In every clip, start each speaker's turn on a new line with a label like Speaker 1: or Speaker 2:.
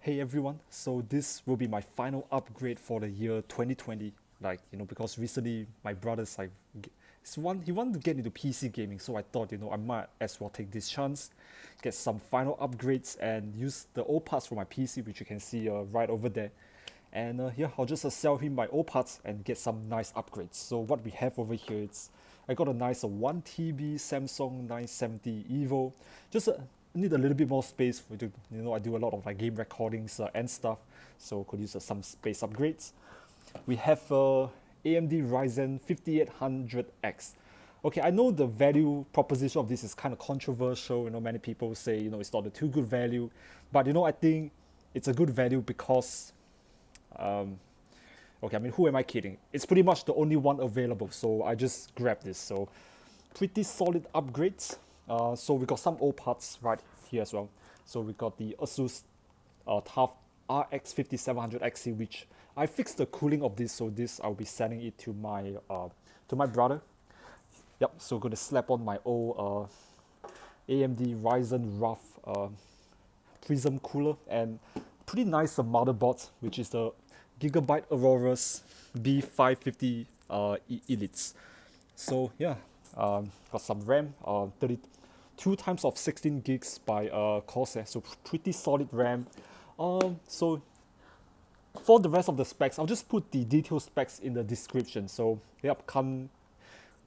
Speaker 1: Hey everyone, so this will be my final upgrade for the year 2020. Because recently my brother's he wanted to get into PC gaming, so I thought, I might as well take this chance, get some final upgrades and use the old parts for my PC, which you can see right over there. And yeah, I'll just sell him my old parts and get some nice upgrades. So what we have over here, I got a nice 1 TB Samsung 970 Evo. Just need a little bit more space for to, I do a lot of game recordings and stuff, so could use some space upgrades. We have AMD Ryzen 5800X. Okay, I know the value proposition of this is kind of controversial. Many people say it's not a too good value, but I think it's a good value because okay, I mean, who am I kidding? It's pretty much the only one available, so I just grabbed this. So pretty solid upgrades. So we got some old parts right here as well. So we got the Asus TUF RX 5700XC, which I fixed the cooling of this, so this I'll be sending it to my brother. Yep, so gonna slap on my old AMD Ryzen rough prism cooler and pretty nice motherboard, which is the Gigabyte Aorus B550 Elites. So yeah, got some RAM, 32 times of 16 gigs by Corsair, so pretty solid RAM. So for the rest of the specs, I'll just put the detailed specs in the description. So yep, can't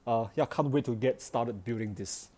Speaker 1: wait to get started building this.